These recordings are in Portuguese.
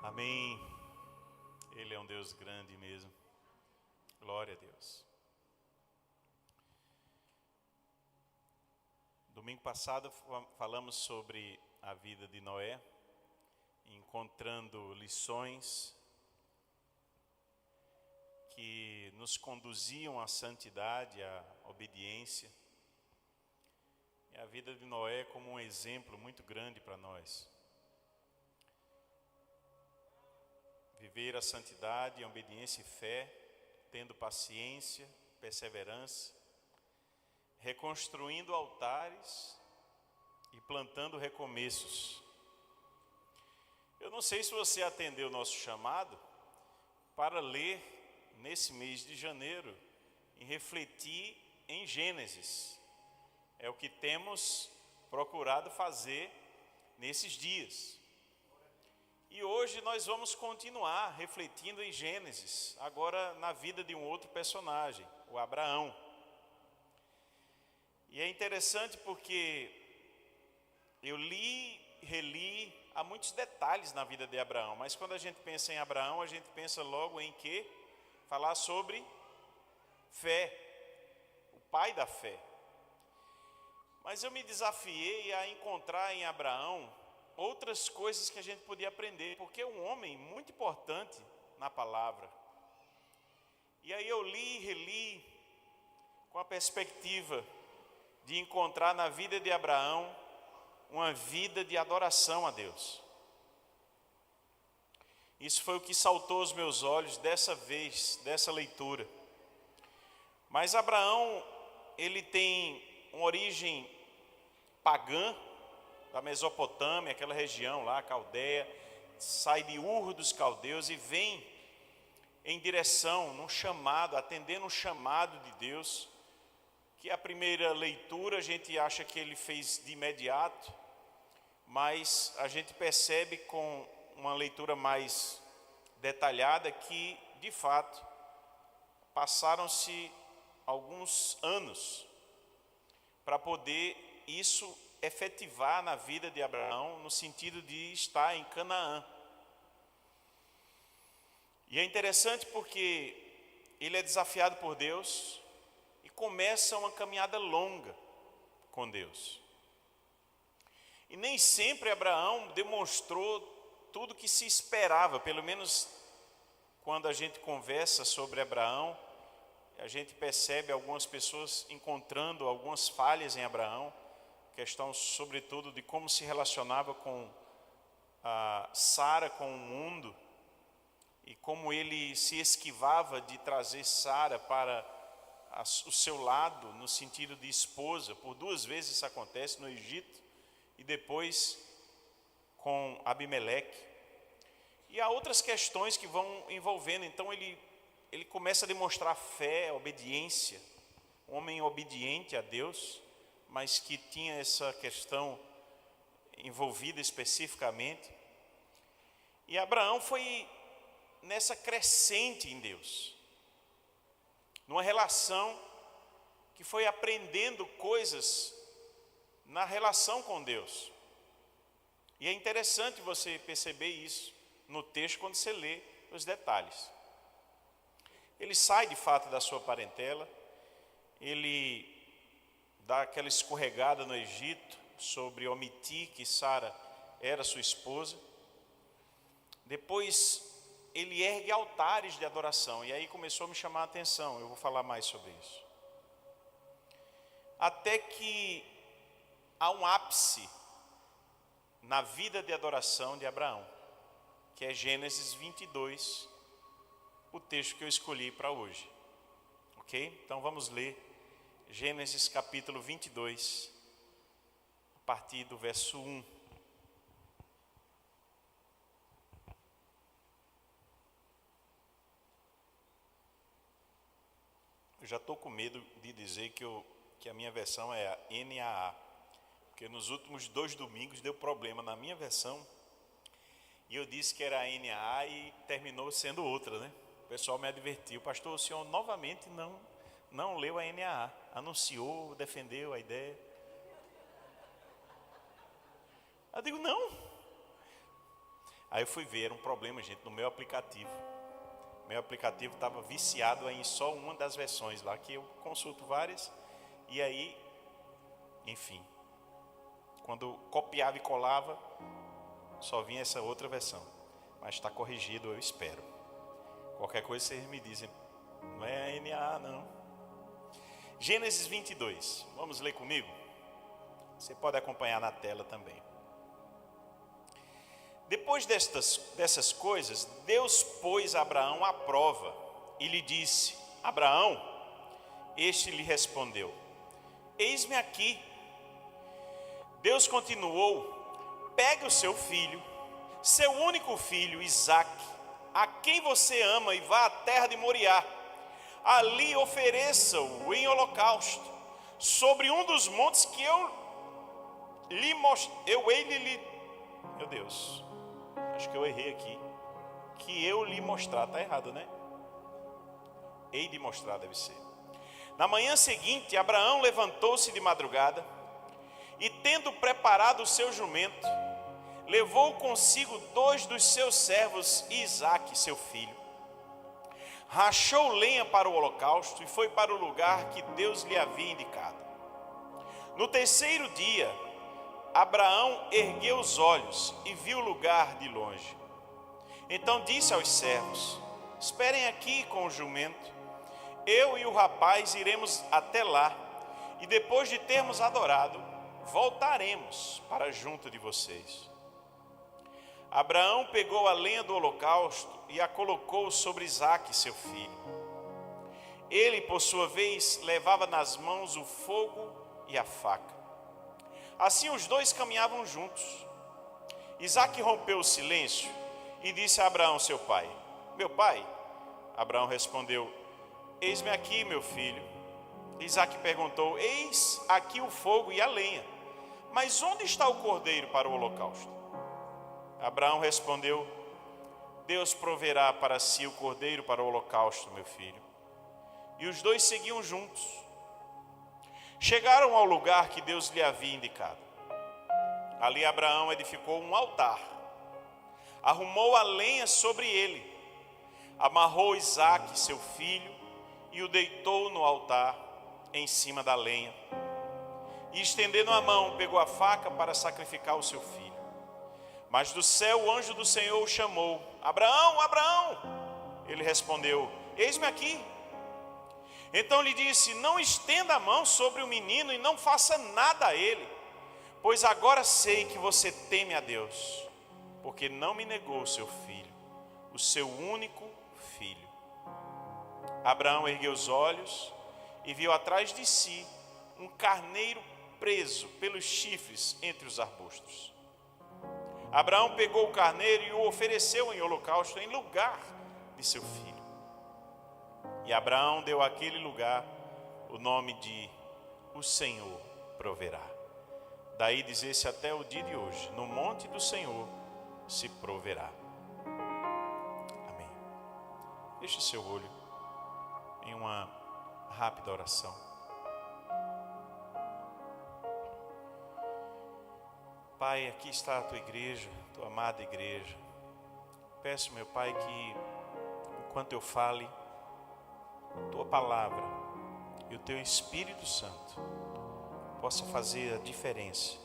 Amém. Ele é um Deus grande mesmo. Glória a Deus. Domingo passado falamos sobre a vida de Noé, encontrando lições que nos conduziam à santidade, à obediência. E a vida de Noé é como um exemplo muito grande para nós. Viver a santidade, a obediência e fé, tendo paciência, perseverança, reconstruindo altares e plantando recomeços. Eu não sei se você atendeu o nosso chamado para ler nesse mês de janeiro e refletir em Gênesis. É o que temos procurado fazer nesses dias. E hoje nós vamos continuar refletindo em Gênesis, agora na vida de um outro personagem, o Abraão. E é interessante porque eu li, reli, há muitos detalhes na vida de Abraão, mas quando a gente pensa em Abraão, a gente pensa logo em quê? Falar sobre fé, o pai da fé. Mas eu me desafiei a encontrar em Abraão outras coisas que a gente podia aprender, porque é um homem muito importante na palavra. E aí eu li e reli com a perspectiva de encontrar na vida de Abraão uma vida de adoração a Deus. Isso foi o que saltou aos meus olhos dessa vez, dessa leitura. Mas Abraão, ele tem uma origem pagã, da Mesopotâmia, aquela região lá, Caldeia, sai de Ur dos caldeus e vem em direção, num chamado, atendendo um chamado de Deus, que a primeira leitura a gente acha que ele fez de imediato, mas a gente percebe com uma leitura mais detalhada que, de fato, passaram-se alguns anos para poder isso efetivar na vida de Abraão, no sentido de estar em Canaã. E é interessante porque ele é desafiado por Deus e começa uma caminhada longa com Deus. E nem sempre Abraão demonstrou tudo que se esperava, pelo menos quando a gente conversa sobre Abraão, a gente percebe algumas pessoas encontrando algumas falhas em Abraão, questão sobretudo de como se relacionava com Sara, com o mundo, e como ele se esquivava de trazer Sara para o seu lado, no sentido de esposa. Por duas vezes isso acontece no Egito e depois com Abimeleque. E há outras questões que vão envolvendo. Então ele começa a demonstrar fé, obediência, um homem obediente a Deus, mas que tinha essa questão envolvida especificamente. E Abraão foi nessa crescente em Deus, numa relação que foi aprendendo coisas na relação com Deus. E é interessante você perceber isso no texto quando você lê os detalhes. Ele sai de fato da sua parentela, ele dá aquela escorregada no Egito sobre omitir que Sara era sua esposa. Depois ele ergue altares de adoração, e aí começou a me chamar a atenção, eu vou falar mais sobre isso. Até que há um ápice na vida de adoração de Abraão, que é Gênesis 22, o texto que eu escolhi para hoje. Ok? Então vamos ler Gênesis capítulo 22, a partir do verso 1. Eu já estou com medo de dizer que a minha versão é a NAA, porque nos últimos 2 domingos deu problema na minha versão, e eu disse que era a NAA e terminou sendo outra, né? O pessoal me advertiu: pastor, o senhor novamente não leu a NAA, anunciou, defendeu a ideia. Eu digo, não. Aí eu fui ver, era um problema, gente, no meu aplicativo. Meu aplicativo estava viciado em só uma das versões lá, que eu consulto várias. E aí, enfim, quando copiava e colava, só vinha essa outra versão. Mas está corrigido, eu espero. Qualquer coisa vocês me dizem, não é a NA não. Gênesis 22, vamos ler comigo? Você pode acompanhar na tela também. Depois dessas coisas, Deus pôs Abraão à prova e lhe disse: Abraão, este lhe respondeu: eis-me aqui. Deus continuou: pegue o seu filho, seu único filho, Isaque, a quem você ama, e vá à terra de Moriá. Ali ofereça-o em holocausto, sobre um dos montes que eu lhe mostrei. Meu Deus, acho que eu errei aqui. Que eu lhe mostrar, está errado, né? Hei de mostrar, deve ser. Na manhã seguinte, Abraão levantou-se de madrugada e, tendo preparado o seu jumento, levou consigo 2 dos seus servos e Isaque, seu filho. Rachou lenha para o holocausto e foi para o lugar que Deus lhe havia indicado. No terceiro dia, Abraão ergueu os olhos e viu o lugar de longe. Então disse aos servos: esperem aqui com o jumento, eu e o rapaz iremos até lá, e depois de termos adorado, voltaremos para junto de vocês. Abraão pegou a lenha do holocausto e a colocou sobre Isaque, seu filho. Ele, por sua vez, levava nas mãos o fogo e a faca. Assim os dois caminhavam juntos. Isaque rompeu o silêncio e disse a Abraão, seu pai: meu pai? Abraão respondeu: eis-me aqui, meu filho. Isaque perguntou: eis aqui o fogo e a lenha, mas onde está o cordeiro para o holocausto? Abraão respondeu: Deus proverá para si o cordeiro para o holocausto, meu filho. E os dois seguiam juntos. Chegaram ao lugar que Deus lhe havia indicado. Ali Abraão edificou um altar, arrumou a lenha sobre ele, amarrou Isaque, seu filho, e o deitou no altar em cima da lenha. E estendendo a mão, pegou a faca para sacrificar o seu filho. Mas do céu o anjo do Senhor o chamou: Abraão, Abraão! Ele respondeu: eis-me aqui. Então lhe disse: não estenda a mão sobre o menino e não faça nada a ele, pois agora sei que você teme a Deus, porque não me negou o seu filho, o seu único filho. Abraão ergueu os olhos e viu atrás de si um carneiro preso pelos chifres entre os arbustos. Abraão pegou o carneiro e o ofereceu em holocausto em lugar de seu filho. E Abraão deu àquele lugar o nome de O Senhor Proverá. Daí dizer-se até o dia de hoje: no monte do Senhor se proverá. Amém. Feche seu olho em uma rápida oração. Pai, aqui está a tua igreja, tua amada igreja. Peço, meu Pai, que enquanto eu fale, a tua palavra e o teu Espírito Santo possa fazer a diferença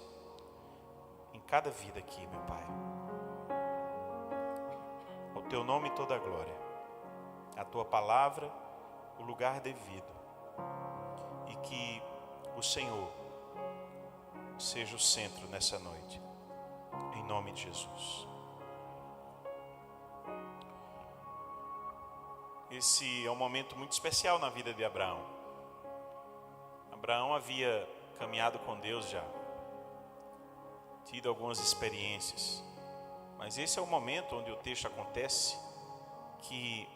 em cada vida aqui, meu Pai. Ao teu nome toda a glória, a tua palavra, o lugar devido, e que o Senhor seja o centro nessa noite, em nome de Jesus. Esse é um momento muito especial na vida de Abraão. Abraão havia caminhado com Deus já, tido algumas experiências, mas esse é o momento onde o texto acontece que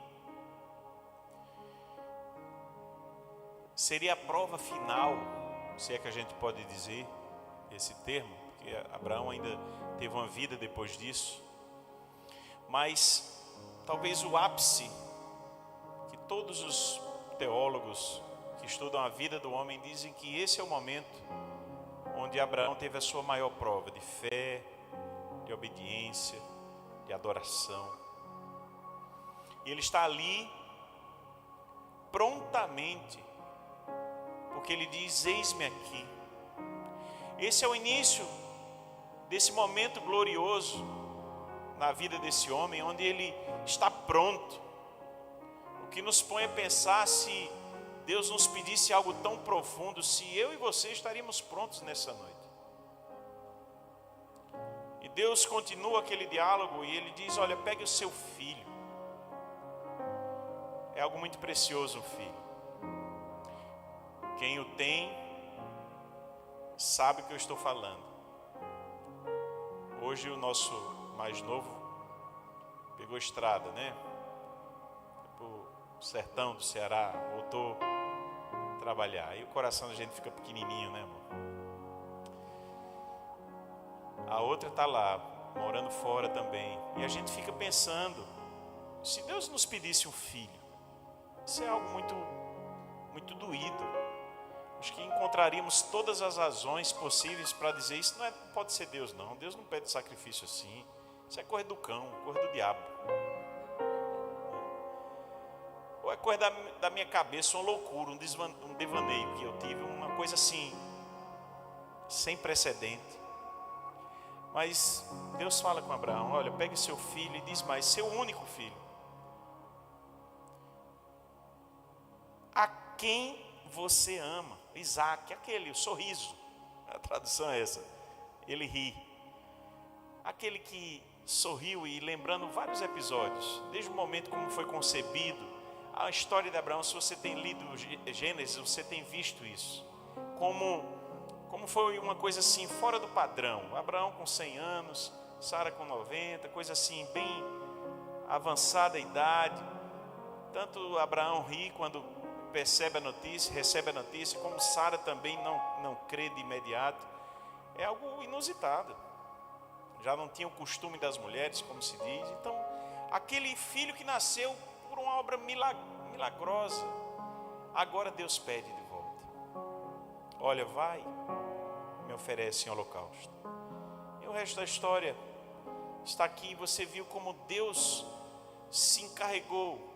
seria a prova final, se é que a gente pode dizer esse termo, porque Abraão ainda teve uma vida depois disso, mas talvez o ápice que todos os teólogos que estudam a vida do homem dizem que esse é o momento onde Abraão teve a sua maior prova de fé, de obediência, de de adoração. E ele está ali prontamente, porque ele diz: eis-me aqui. Esse é o início desse momento glorioso na vida desse homem, onde ele está pronto. O que nos põe a pensar, se Deus nos pedisse algo tão profundo, se eu e você estaríamos prontos nessa noite. E Deus continua aquele diálogo e ele diz: olha, pegue o seu filho. É algo muito precioso um filho. Quem o tem sabe o que eu estou falando. Hoje o nosso mais novo pegou estrada, né? Pro sertão do Ceará, voltou a trabalhar. Aí o coração da gente fica pequenininho, né, amor? A outra está lá, morando fora também. E a gente fica pensando, se Deus nos pedisse um filho, isso é algo muito, muito doído. Acho que encontraríamos todas as razões possíveis para dizer: isso não pode ser Deus, não. Deus não pede sacrifício assim. Isso é coisa do cão, coisa do diabo. Ou é coisa da minha cabeça, uma loucura, um devaneio que eu tive, uma coisa assim, sem precedente. Mas Deus fala com Abraão: olha, pegue seu filho, e diz mais, seu único filho, a quem você ama. Isaac, aquele, o sorriso, a tradução é essa, ele ri, aquele que sorriu. E lembrando vários episódios, desde o momento como foi concebido, a história de Abraão, se você tem lido Gênesis, você tem visto isso, como foi uma coisa assim, fora do padrão. Abraão com 100 anos, Sara com 90, coisa assim, bem avançada a idade. Tanto Abraão ri quando percebe a notícia, recebe a notícia, como Sara também não crê de imediato. É algo inusitado. Já não tinha o costume das mulheres, como se diz. Então, aquele filho que nasceu por uma obra milagrosa, agora Deus pede de volta: olha, vai, me oferece em holocausto. E o resto da história está aqui. Você viu como Deus se encarregou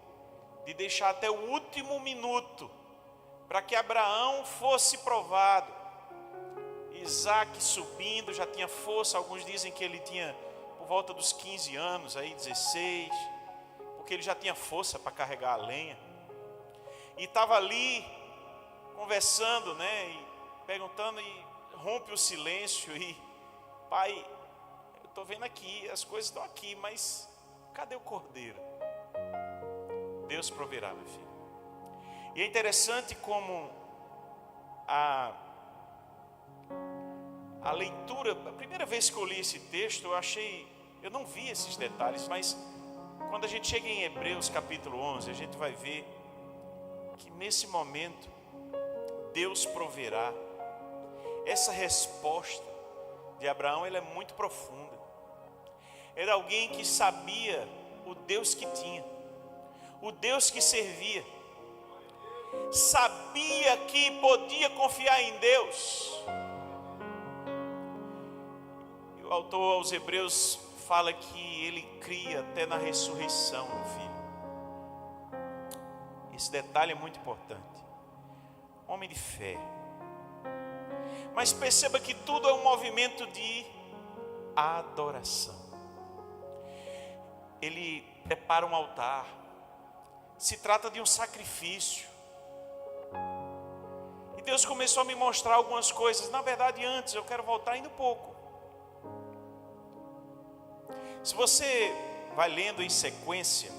de deixar até o último minuto para que Abraão fosse provado. Isaac subindo, já tinha força. Alguns dizem que ele tinha por volta dos 15 anos, aí 16, porque ele já tinha força para carregar a lenha. E estava ali conversando, né, e perguntando, e rompe o silêncio. E: pai, eu estou vendo aqui, as coisas estão aqui, mas cadê o cordeiro? Deus proverá, meu filho. E é interessante como a leitura, a primeira vez que eu li esse texto, eu não vi esses detalhes, mas quando a gente chega em Hebreus capítulo 11, a gente vai ver que nesse momento Deus proverá. Essa resposta de Abraão, ela é muito profunda. Era alguém que sabia o Deus que tinha, o Deus que servia, sabia que podia confiar em Deus. E o autor aos Hebreus fala que ele cria até na ressurreição do filho. Esse detalhe é muito importante. Homem de fé. Mas perceba que tudo é um movimento de adoração. Ele prepara um altar. Se trata de um sacrifício. E Deus começou a me mostrar algumas coisas. Na verdade, antes, eu quero voltar ainda um pouco. Se você vai lendo em sequência,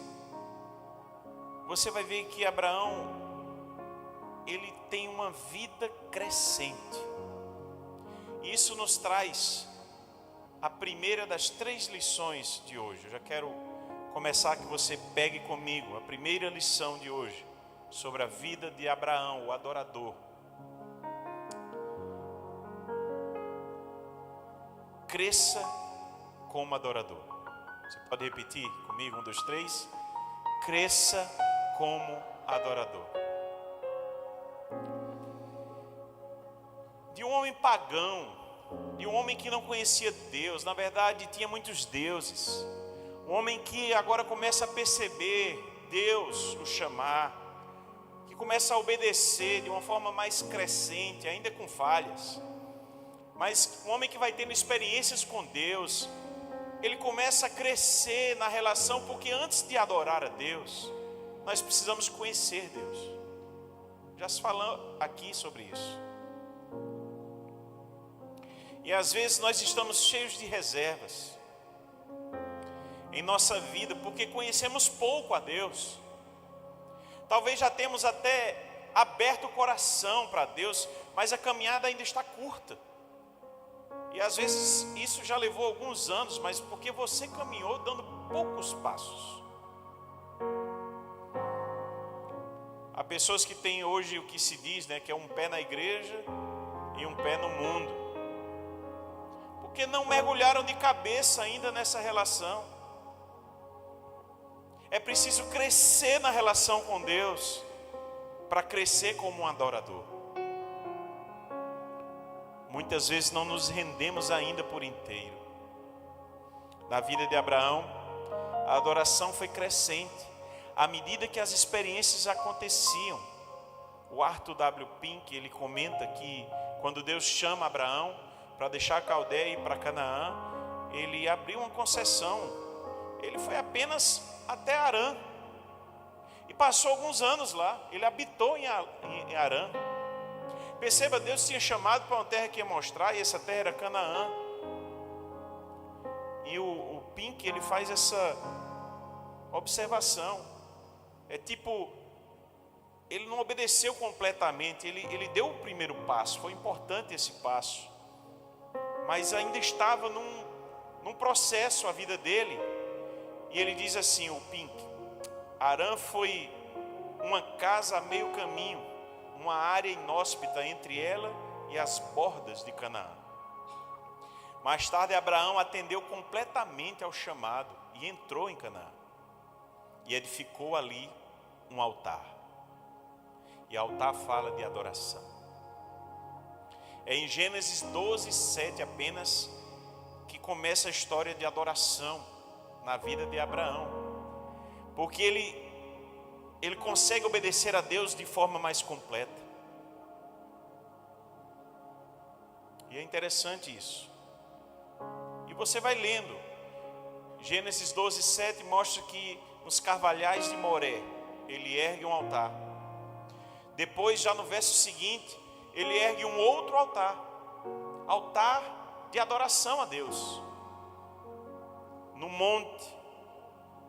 você vai ver que Abraão, ele tem uma vida crescente. E isso nos traz a primeira das 3 lições de hoje. Eu já quero começar que você pegue comigo a primeira lição de hoje, sobre a vida de Abraão, o adorador. Cresça como adorador. Você pode repetir comigo? 1, 2, 3. Cresça como adorador. De um homem pagão, de um homem que não conhecia Deus, na verdade tinha muitos deuses. Um homem que agora começa a perceber Deus o chamar, que começa a obedecer de uma forma mais crescente, ainda com falhas. Mas um homem que vai tendo experiências com Deus, ele começa a crescer na relação, porque antes de adorar a Deus, nós precisamos conhecer Deus. Já se falou aqui sobre isso. E às vezes nós estamos cheios de reservas em nossa vida, porque conhecemos pouco a Deus. Talvez já temos até aberto o coração para Deus, mas a caminhada ainda está curta. E às vezes isso já levou alguns anos, mas porque você caminhou dando poucos passos. Há pessoas que têm hoje o que se diz, que é um pé na igreja e um pé no mundo, porque não mergulharam de cabeça ainda nessa relação. É preciso crescer na relação com Deus para crescer como um adorador. Muitas vezes não nos rendemos ainda por inteiro. Na vida de Abraão, a adoração foi crescente à medida que as experiências aconteciam. O Arthur W. Pink, ele comenta que quando Deus chama Abraão para deixar a Caldeia e ir para Canaã, ele abriu uma concessão. Ele foi apenas até Harã e passou alguns anos lá. Ele habitou em Harã. Perceba, Deus tinha chamado para uma terra que ia mostrar, e essa terra era Canaã. E o Pink, ele faz essa observação. É tipo, ele não obedeceu completamente, ele deu o primeiro passo, foi importante esse passo, mas ainda estava num processo a vida dele. E ele diz assim, o Pink: Harã foi uma casa a meio caminho, uma área inóspita entre ela e as bordas de Canaã. Mais tarde Abraão atendeu completamente ao chamado e entrou em Canaã e edificou ali um altar. E altar fala de adoração. É em Gênesis 12:7 apenas que começa a história de adoração na vida de Abraão, porque ele consegue obedecer a Deus de forma mais completa. E é interessante isso. E você vai lendo. Gênesis 12:7 mostra que nos carvalhais de Moré ele ergue um altar. Depois, já no verso seguinte, ele ergue um outro altar, altar de adoração a Deus, no monte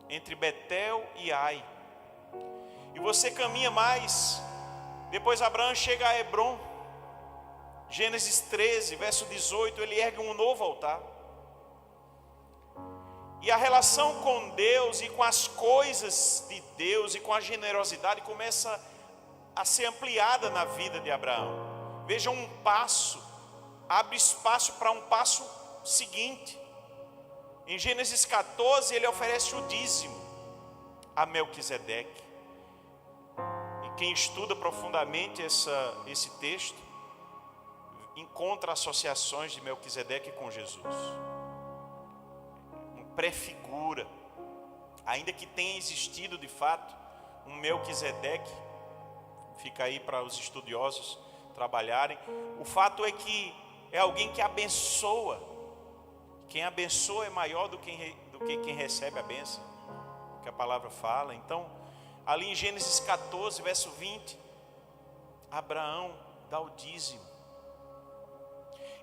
entre Betel e Ai. E você caminha mais. Depois Abraão chega a Hebrom. Gênesis 13, verso 18, ele ergue um novo altar. E a relação com Deus e com as coisas de Deus e com a generosidade começa a ser ampliada na vida de Abraão. Veja, um passo abre espaço para um passo seguinte. Em Gênesis 14, ele oferece o dízimo a Melquisedeque. E quem estuda profundamente esse texto encontra associações de Melquisedeque com Jesus. Prefigura, ainda que tenha existido de fato um Melquisedeque, fica aí para os estudiosos trabalharem. O fato é que é alguém que abençoa. Quem abençoa é maior do que quem recebe a bênção, que a palavra fala. Então, ali em Gênesis 14, verso 20, Abraão dá o dízimo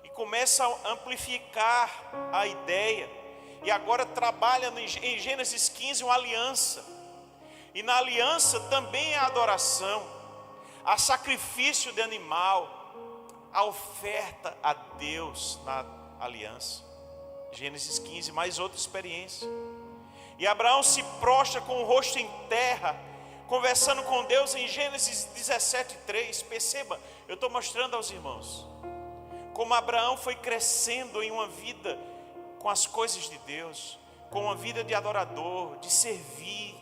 e começa a amplificar a ideia. E agora trabalha em Gênesis 15 uma aliança. E na aliança também é a adoração, a sacrifício de animal, a oferta a Deus na aliança. Gênesis 15, mais outra experiência. E Abraão se prostra com o rosto em terra, conversando com Deus em Gênesis 17:3. Perceba, eu estou mostrando aos irmãos como Abraão foi crescendo em uma vida com as coisas de Deus, com uma vida de adorador, de servir.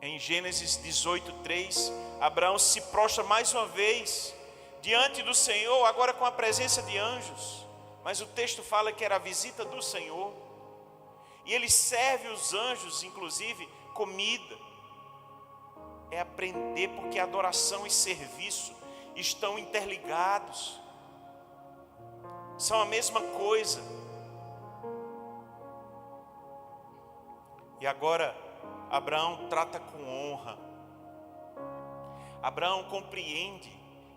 Em Gênesis 18:3, Abraão se prostra mais uma vez diante do Senhor, agora com a presença de anjos. mas o texto fala que era a visita do Senhor, e ele serve os anjos, inclusive, comida. É aprender, porque adoração e serviço estão interligados, são a mesma coisa. E agora Abraão trata com honra. Abraão compreende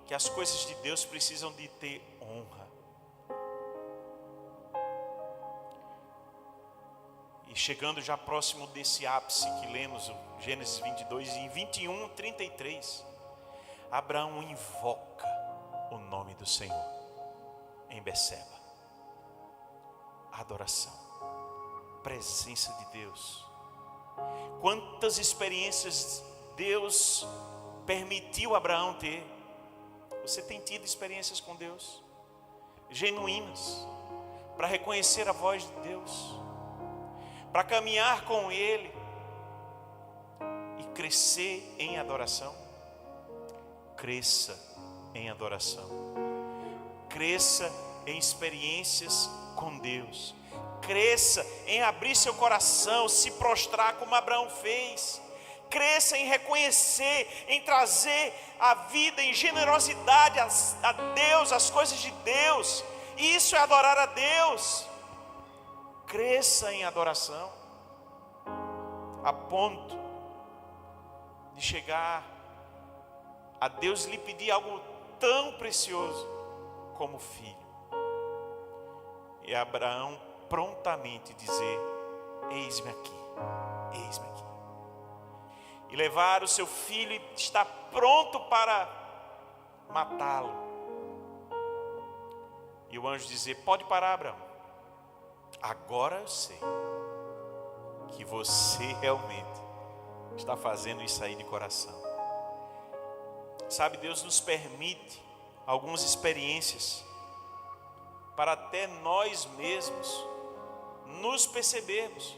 que as coisas de Deus precisam de ter honra. E chegando já próximo desse ápice que lemos, o Gênesis 22, em 21:33, Abraão invoca o nome do Senhor em Beceba. Adoração, presença de Deus. Quantas experiências Deus permitiu Abraão ter? Você tem tido experiências com Deus genuínas, para reconhecer a voz de Deus, para caminhar com Ele e crescer em adoração? Cresça em adoração, cresça em experiências com Deus, cresça em abrir seu coração, se prostrar como Abraão fez, cresça em reconhecer, em trazer a vida em generosidade a Deus, as coisas de Deus. Isso é adorar a Deus. Cresça em adoração, a ponto de chegar a Deus lhe pedir algo tão precioso como filho. E Abraão prontamente dizer: eis-me aqui, eis-me aqui. E levar o seu filho e estar pronto para matá-lo. E o anjo dizer: pode parar, Abraão. Agora eu sei que você realmente está fazendo isso aí de coração. Sabe, Deus nos permite algumas experiências para até nós mesmos nos percebermos.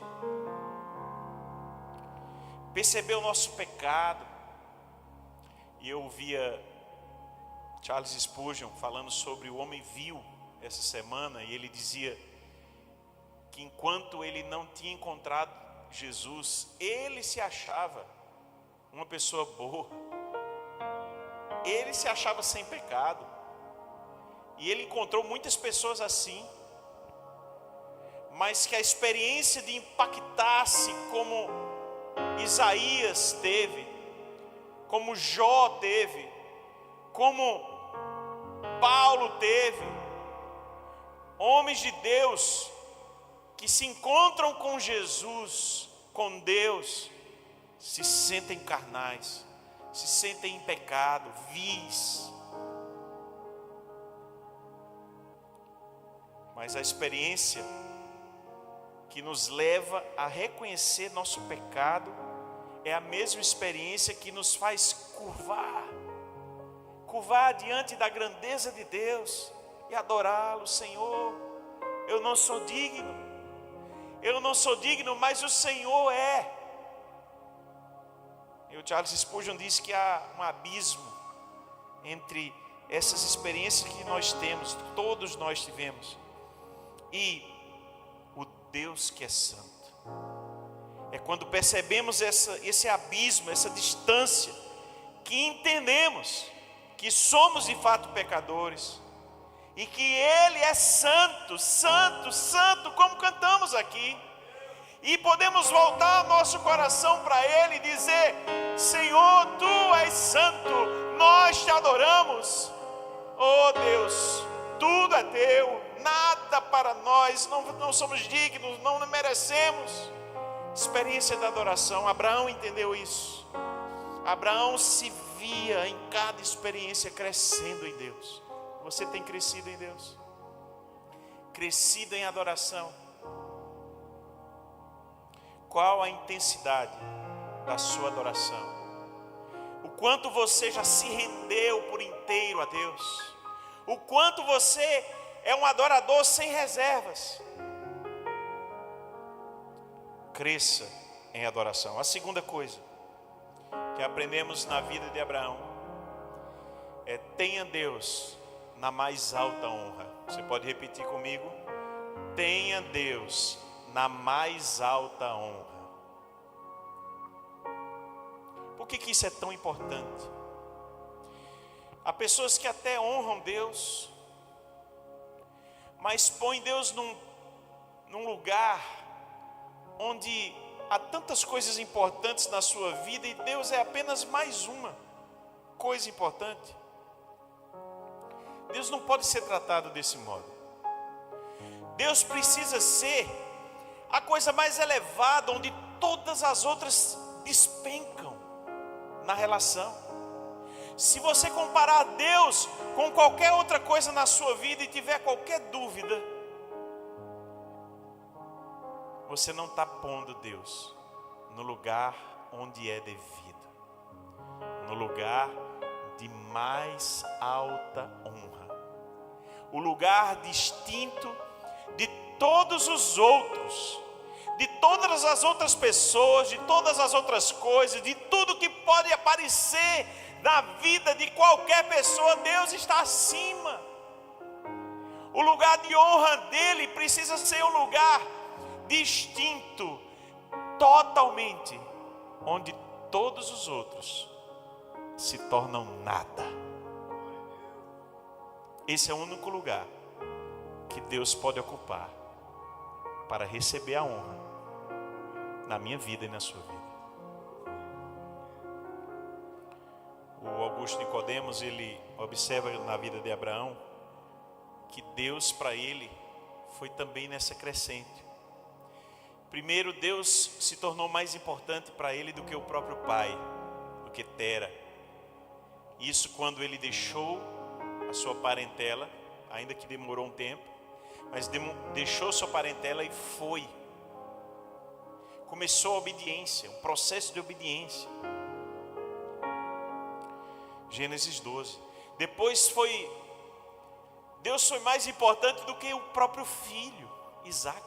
Perceber o nosso pecado. E eu ouvia Charles Spurgeon falando sobre o homem vil essa semana, e ele dizia que enquanto ele não tinha encontrado Jesus, ele se achava uma pessoa boa, ele se achava sem pecado, e ele encontrou muitas pessoas assim, mas que a experiência de impactar-se como Isaías teve, como Jó teve, como Paulo teve, homens de Deus que se encontram com Jesus, com Deus, se sentem carnais, se sentem em pecado, vis. Mas a experiência que nos leva a reconhecer nosso pecado é a mesma experiência que nos faz curvar diante da grandeza de Deus e adorá-lo. Senhor, eu não sou digno, mas o Senhor é. E o Charles Spurgeon diz que há um abismo entre essas experiências que nós temos, todos nós tivemos, e o Deus que é santo. É quando percebemos esse abismo, essa distância, que entendemos que somos de fato pecadores e que Ele é santo, santo, santo, como cantamos aqui, e podemos voltar nosso coração para Ele e dizer: Senhor, Tu és santo, nós Te adoramos. Oh Deus, tudo é Teu, nada para nós, não somos dignos, não merecemos. Experiência da adoração. Abraão entendeu isso. Abraão se via em cada experiência crescendo em Deus. Você tem crescido em Deus? Crescido em adoração? Qual a intensidade da sua adoração? O quanto você já se rendeu por inteiro a Deus? O quanto você é um adorador sem reservas? Cresça em adoração. A segunda coisa que aprendemos na vida de Abraão é: tenha Deus na mais alta honra. Você pode repetir comigo? Tenha Deus na mais alta honra. Por que isso é tão importante? Há pessoas que até honram Deus, mas põem Deus num lugar onde há tantas coisas importantes na sua vida e Deus é apenas mais uma coisa importante. Deus não pode ser tratado desse modo. Deus precisa ser a coisa mais elevada, onde todas as outras despencam na relação. Se você comparar Deus com qualquer outra coisa na sua vida e tiver qualquer dúvida, você não está pondo Deus no lugar onde é devido, no lugar de mais alta honra, o lugar distinto de todos os outros, de todas as outras pessoas, de todas as outras coisas, de tudo que pode aparecer na vida de qualquer pessoa. Deus está acima. O lugar de honra dele precisa ser um lugar distinto, totalmente, onde todos os outros se tornam nada. Esse é o único lugar que Deus pode ocupar para receber a honra na minha vida e na sua vida. O Augusto Nicodemos, ele observa na vida de Abraão que Deus para ele foi também nessa crescente. Primeiro, Deus se tornou mais importante para ele do que o próprio pai, do que Tera. Isso quando ele deixou a sua parentela, ainda que demorou um tempo, mas deixou sua parentela e foi. Começou a obediência, um processo de obediência. Gênesis 12. Depois Deus foi mais importante do que o próprio filho, Isaac.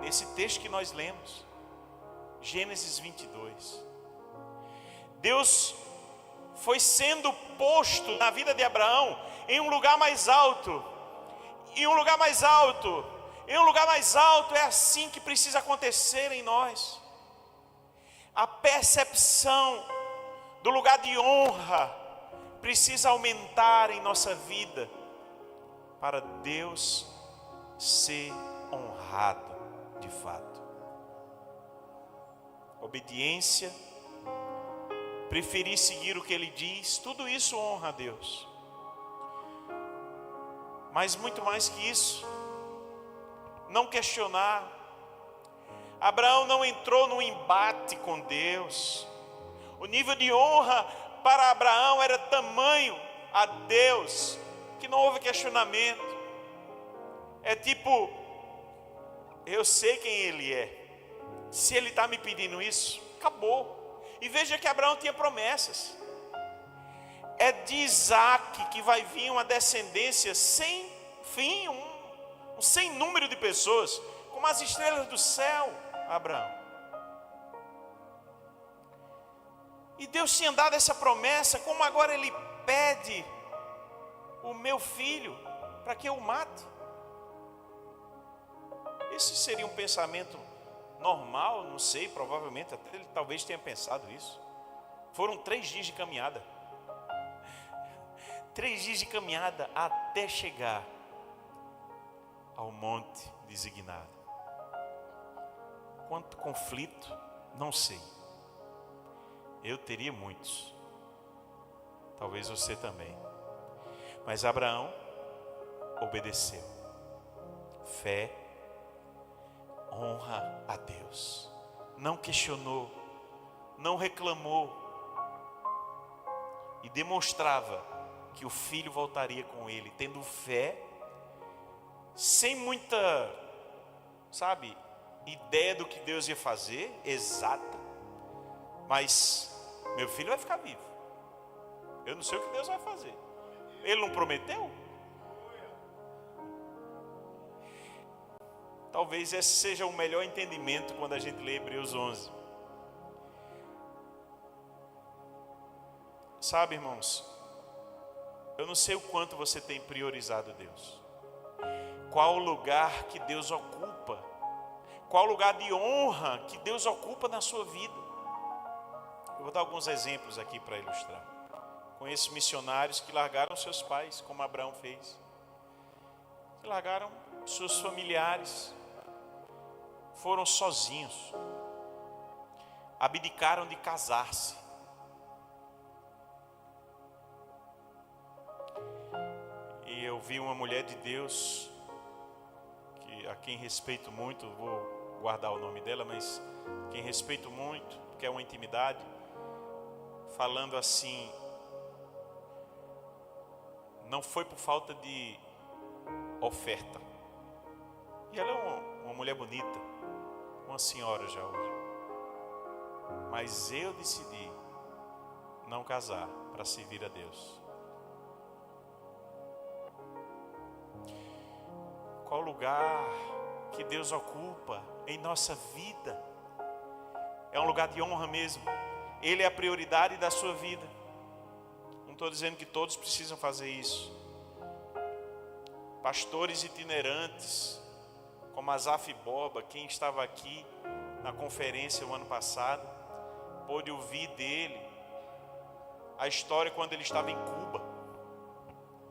Nesse texto que nós lemos, Gênesis 22. Deus foi sendo posto na vida de Abraão em um lugar mais alto, em um lugar mais alto, em um lugar mais alto. É assim que precisa acontecer em nós. A percepção do lugar de honra precisa aumentar em nossa vida para Deus ser honrado de fato. Obediência, preferir seguir o que Ele diz, tudo isso honra a Deus. Mas muito mais que isso, não questionar. Abraão não entrou num embate com Deus. O nível de honra para Abraão era tamanho a Deus que não houve questionamento. É tipo, eu sei quem Ele é. Se Ele está me pedindo isso, acabou. E veja que Abraão tinha promessas. É de Isaac que vai vir uma descendência sem fim, um sem número de pessoas, como as estrelas do céu, Abraão. E Deus tinha dado essa promessa, como agora Ele pede o meu filho para que eu o mate? Esse seria um pensamento normal, não sei, provavelmente até ele talvez tenha pensado isso. Foram 3 dias de caminhada. 3 dias de caminhada até chegar ao monte designado. Quanto conflito, não sei. Eu teria muitos. Talvez você também. Mas Abraão obedeceu. Fé, honra a Deus. Não questionou, não reclamou. E demonstrava que o filho voltaria com ele, tendo fé, sem muita, ideia do que Deus ia fazer, exata. Mas meu filho vai ficar vivo. Eu não sei o que Deus vai fazer. Ele não prometeu? Talvez esse seja o melhor entendimento quando a gente lê Hebreus 11. Sabe, irmãos, Eu não sei o quanto você tem priorizado Deus. Qual o lugar que Deus ocupa? Qual o lugar de honra que Deus ocupa na sua vida? Eu vou dar alguns exemplos aqui para ilustrar. Conheço missionários que largaram seus pais, como Abraão fez. Que largaram seus familiares. Foram sozinhos. Abdicaram de casar-se. E eu vi uma mulher de Deus, a quem respeito muito, vou guardar o nome dela, mas quem respeito muito, porque é uma intimidade, falando assim: não foi por falta de oferta. E ela é uma mulher bonita, uma senhora já hoje. Mas eu decidi não casar para servir a Deus. Qual lugar que Deus ocupa em nossa vida? É um lugar de honra mesmo. Ele é a prioridade da sua vida. Não estou dizendo que todos precisam fazer isso. Pastores itinerantes, como Asaf Boba, quem estava aqui na conferência o ano passado, pôde ouvir dele a história quando ele estava em Cuba.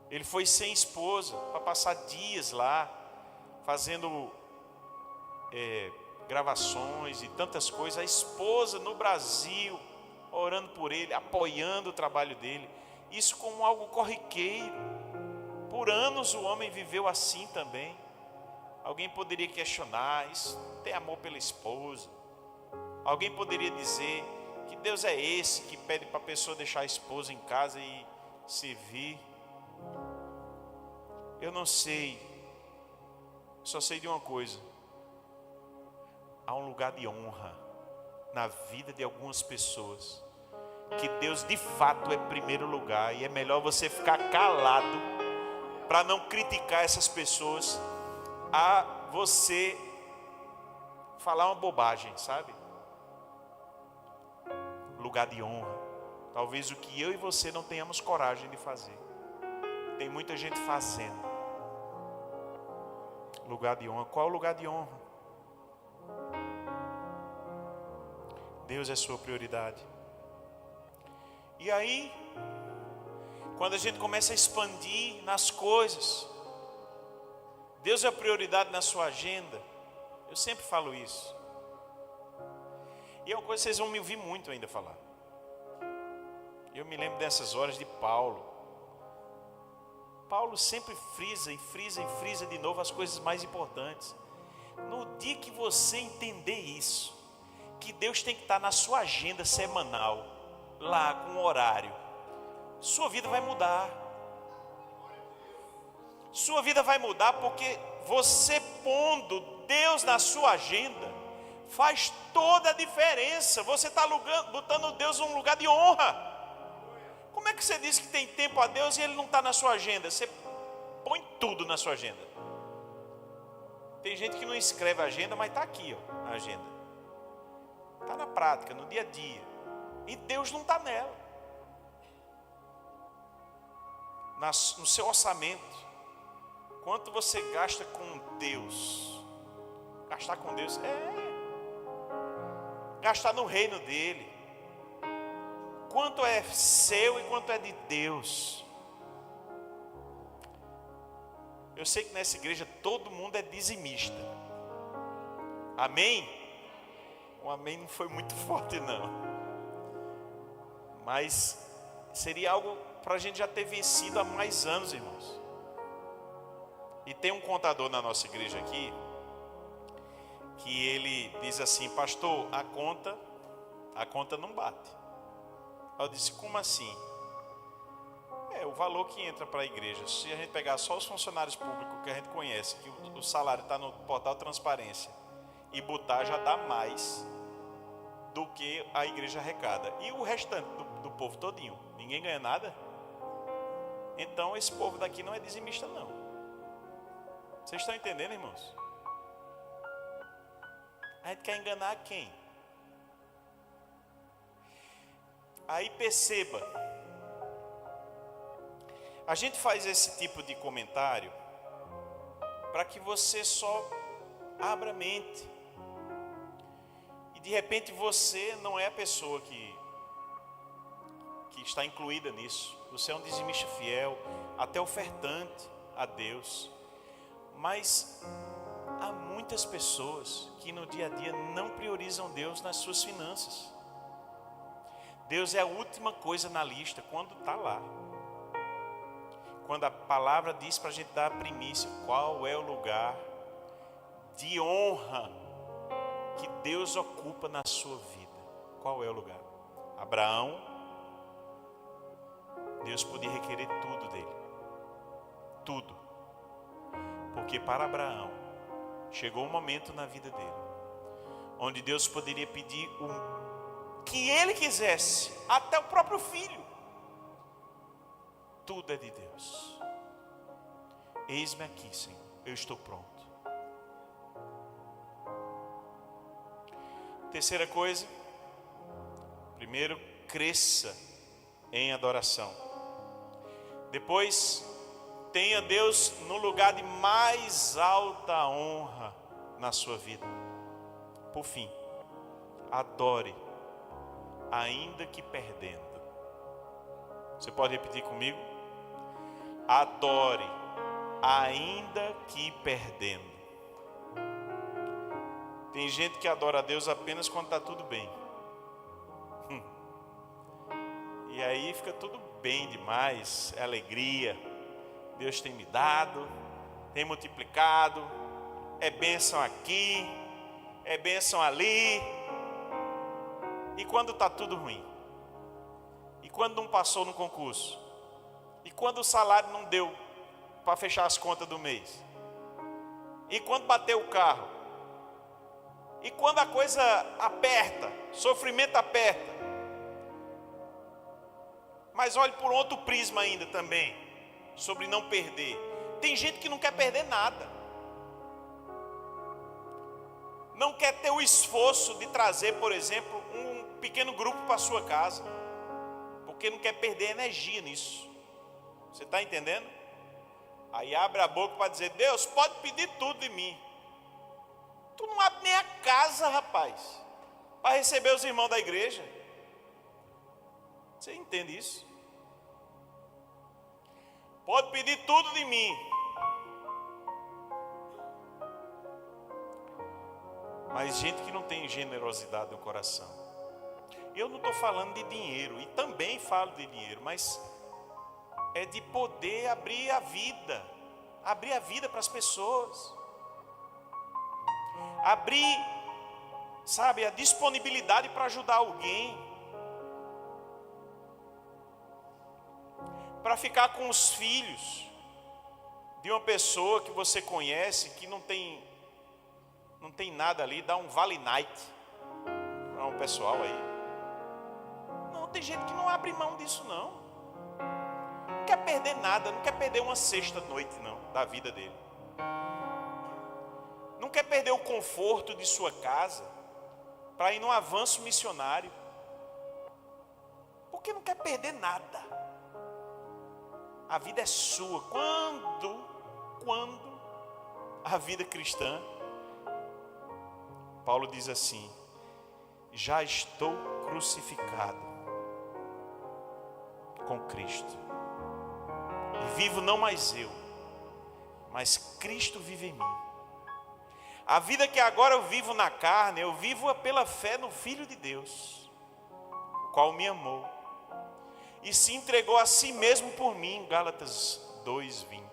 Ele foi sem esposa para passar dias lá, fazendo gravações e tantas coisas. A esposa no Brasil, orando por ele, apoiando o trabalho dele. Isso como algo corriqueiro. Por anos o homem viveu assim também. Alguém poderia questionar: isso tem amor pela esposa? Alguém poderia dizer: que Deus é esse que pede para a pessoa deixar a esposa em casa e servir? Eu não sei. Só sei de uma coisa: há um lugar de honra na vida de algumas pessoas, que Deus de fato é primeiro lugar, e é melhor você ficar calado para não criticar essas pessoas, a você falar uma bobagem, sabe? Lugar de honra. Talvez o que eu e você não tenhamos coragem de fazer, tem muita gente fazendo. Lugar de honra. Qual é o lugar de honra? Deus é sua prioridade. E aí, quando a gente começa a expandir nas coisas, Deus é a prioridade na sua agenda. Eu sempre falo isso. E é uma coisa que vocês vão me ouvir muito ainda falar. Eu me lembro dessas horas de Paulo. Paulo sempre frisa e frisa e frisa de novo as coisas mais importantes. No dia que você entender isso, que Deus tem que estar na sua agenda semanal, lá com o horário, sua vida vai mudar. Sua vida vai mudar porque você pondo Deus na sua agenda faz toda a diferença. Você está botando Deus num lugar de honra. Como é que você diz que tem tempo a Deus e Ele não está na sua agenda? Você põe tudo na sua agenda. Tem gente que não escreve a agenda, mas está aqui, ó, a agenda. Está na prática, no dia a dia. E Deus não está nela. No seu orçamento, quanto você gasta com Deus? Gastar com Deus é gastar no reino dele. Quanto é seu e quanto é de Deus. Eu sei que nessa igreja todo mundo é dizimista. Amém? O amém não foi muito forte não. Mas seria algo para a gente já ter vencido há mais anos, irmãos. E tem um contador na nossa igreja aqui, que ele diz assim: pastor, a conta não bate. Eu disse: como assim? O valor que entra para a igreja, se a gente pegar só os funcionários públicos que a gente conhece, que o salário está no portal Transparência, e botar, já dá mais do que a igreja arrecada. E o restante do povo todinho, ninguém ganha nada. Então esse povo daqui não é dizimista não. Vocês estão entendendo, irmãos? A gente quer enganar quem? Aí perceba, A gente faz esse tipo de comentário para que você só abra a mente. E de repente você não é a pessoa que está incluída nisso. Você é um dizimista fiel, até ofertante a Deus. Mas há muitas pessoas que no dia a dia não priorizam Deus nas suas finanças. Deus é a última coisa na lista quando está lá. Quando a palavra diz para a gente dar a primícia, qual é o lugar de honra que Deus ocupa na sua vida? Qual é o lugar? Abraão, Deus podia requerer tudo dele. Tudo. Porque para Abraão, chegou um momento na vida dele, onde Deus poderia pedir o que ele quisesse, até o próprio filho. Tudo é de Deus. Eis-me aqui, Senhor, eu estou pronto. Terceira coisa, primeiro, cresça em adoração. Depois, tenha Deus no lugar de mais alta honra na sua vida. Por fim, adore, ainda que perdendo. Você pode repetir comigo? Adore, ainda que perdendo. Tem gente que adora a Deus apenas quando está tudo bem. E aí fica tudo bem demais, é alegria. Deus tem me dado, tem multiplicado, é bênção aqui, é bênção ali. E quando está tudo ruim? E quando não passou no concurso? E quando o salário não deu para fechar as contas do mês? E quando bateu o carro? E quando a coisa aperta, sofrimento aperta? Mas olhe por outro prisma ainda também, sobre não perder. Tem gente que não quer perder nada. Não quer ter o esforço de trazer, por exemplo, um pequeno grupo para a sua casa, porque não quer perder energia nisso. Você está entendendo? Aí abre a boca para dizer, Deus pode pedir tudo de mim. Tu não abre nem a casa, rapaz, para receber os irmãos da igreja. Você entende isso? Pode pedir tudo de mim. Mas gente que não tem generosidade no coração. Eu não estou falando de dinheiro, e também falo de dinheiro, mas é de poder abrir a vida para as pessoas. Abrir, sabe, a disponibilidade para ajudar alguém. Para ficar com os filhos de uma pessoa que você conhece, que não tem nada ali, dá um vale night para um pessoal aí. Não, tem gente que não abre mão disso não. Não quer perder nada, não quer perder uma sexta-noite não, da vida dele. Não quer perder o conforto de sua casa para ir num avanço missionário. Porque não quer perder nada. A vida é sua. Quando a vida cristã, Paulo diz assim, já estou crucificado com Cristo. E vivo não mais eu, mas Cristo vive em mim. A vida que agora eu vivo na carne, eu vivo pela fé no Filho de Deus, o qual me amou e se entregou a si mesmo por mim. Gálatas 2:20.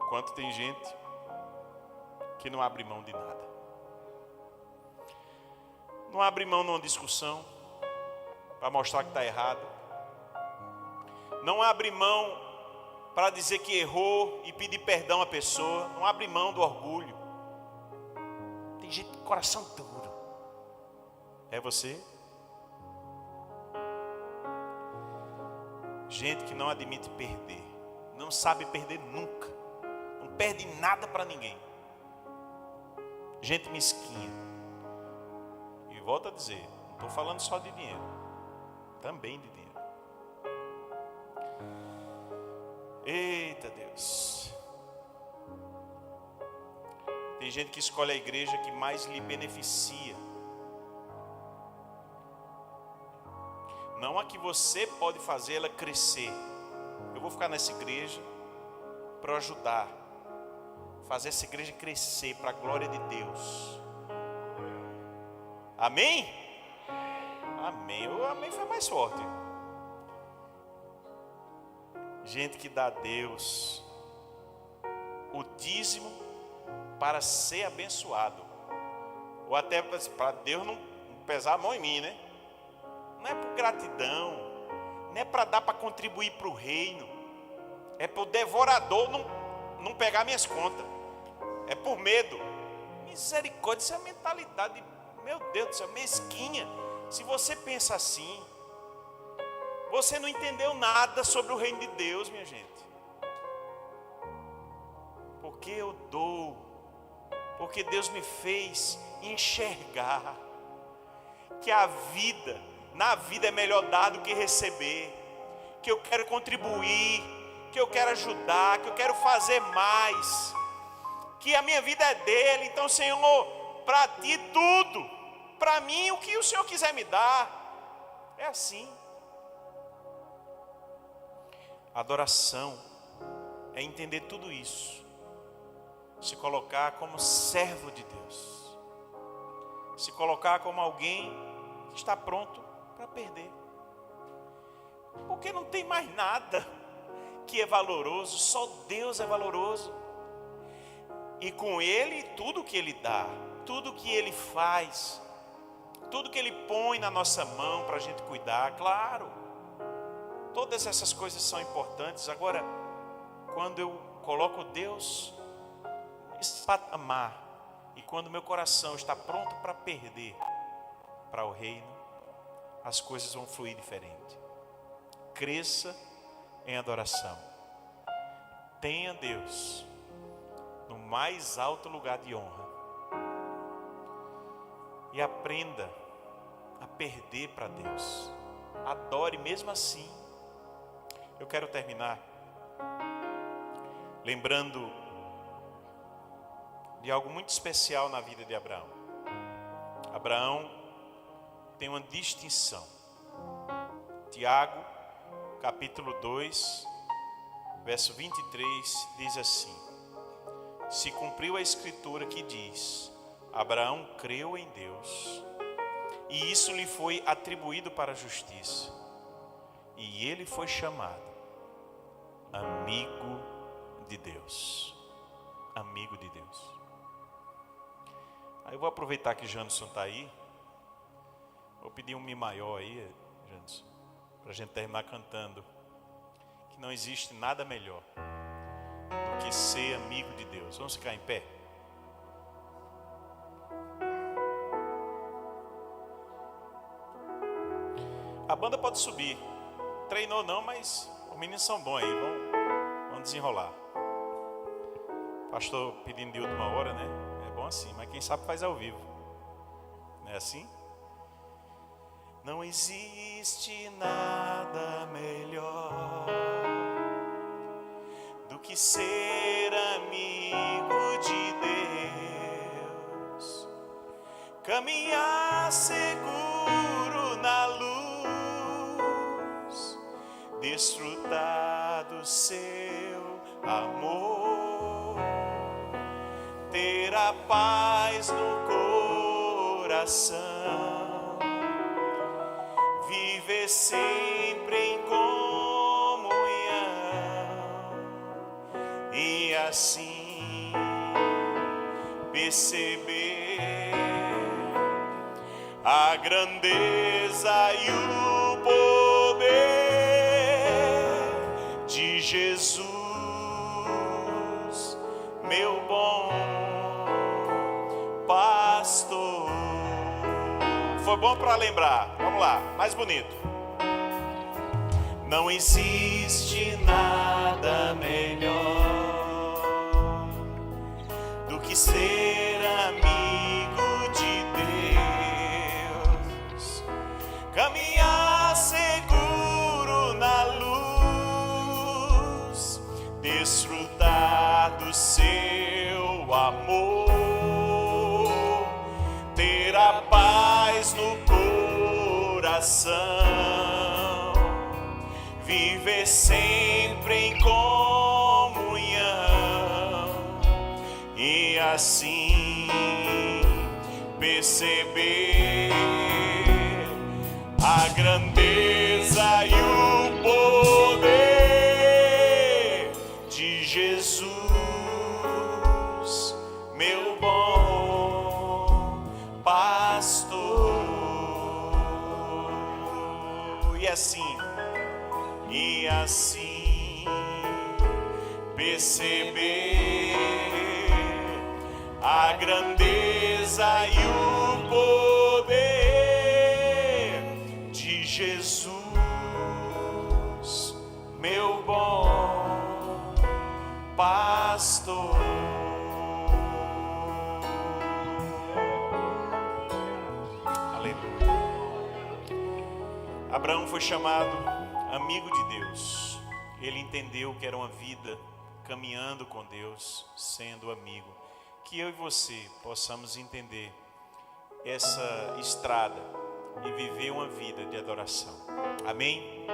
Quanto tem gente que não abre mão de nada. Não abre mão numa discussão para mostrar que está errado. Não abre mão para dizer que errou e pedir perdão à pessoa. Não abre mão do orgulho. Tem gente com coração duro. É você? Gente que não admite perder. Não sabe perder nunca. Não perde nada para ninguém. Gente mesquinha. E volto a dizer, não estou falando só de dinheiro. Também de dinheiro. Eita Deus. Tem gente que escolhe a igreja que mais lhe beneficia. Não a que você pode fazer ela crescer. Eu vou ficar nessa igreja para ajudar, fazer essa igreja crescer para a glória de Deus. Amém? Amém. O amém foi mais forte. Gente que dá a Deus o dízimo para ser abençoado, ou até para Deus não pesar a mão em mim, né? Não é por gratidão, não é para dar para contribuir para o reino, é para o devorador não pegar minhas contas, é por medo. Misericórdia, isso é a mentalidade, meu Deus do céu, mesquinha. Se você pensa assim, você não entendeu nada sobre o reino de Deus, minha gente. Porque eu dou, porque Deus me fez enxergar que na vida é melhor dar do que receber, que eu quero contribuir, que eu quero ajudar, que eu quero fazer mais, que a minha vida é dele. Então, Senhor, para ti tudo, para mim o que o Senhor quiser me dar, é assim. Adoração é entender tudo isso, se colocar como servo de Deus, se colocar como alguém que está pronto para perder, porque não tem mais nada que é valoroso, só Deus é valoroso, e com Ele tudo que Ele dá, tudo que Ele faz, tudo que Ele põe na nossa mão para a gente cuidar, claro, todas essas coisas são importantes. Agora, quando eu coloco Deus nesse patamar, e quando meu coração está pronto para perder para o reino, as coisas vão fluir diferente. Cresça em adoração. Tenha Deus no mais alto lugar de honra. E aprenda a perder para Deus. Adore mesmo assim. Eu quero terminar lembrando de algo muito especial na vida de Abraão. Abraão tem uma distinção. Tiago, capítulo 2, verso 23, diz assim: se cumpriu a escritura que diz: Abraão creu em Deus, e isso lhe foi atribuído para a justiça, e ele foi chamado amigo de Deus. Amigo de Deus. Aí eu vou aproveitar que Janderson está aí. Vou pedir um Mi maior aí, Janderson, para a gente terminar cantando que não existe nada melhor do que ser amigo de Deus. Vamos ficar em pé? A banda pode subir. Treinou não, mas os meninos são bons aí. Vamos desenrolar. Pastor pedindo de última hora, né? É bom assim, mas quem sabe faz ao vivo. Não é assim? Não existe nada melhor do que ser amigo de Deus, caminhar seguro na luz, desfrutar do seu amor, ter a paz no coração, viver sempre em comunhão e assim perceber a grandeza e o poder de Jesus, meu bom pastor. Foi bom para lembrar. Vamos lá, mais bonito. Não existe nada melhor do que ser amigo de Deus, caminhar seguro na luz, seu amor, ter a paz no coração, viver sempre em comunhão e assim perceber a grandeza e o poder de Jesus, meu bom pastor. E assim perceber a grandeza e o poder de Jesus, meu bom pastor. Aleluia. Abraão foi chamado amigo de Deus. Ele entendeu que era uma vida caminhando com Deus, sendo amigo. Que eu e você possamos entender essa estrada e viver uma vida de adoração. Amém?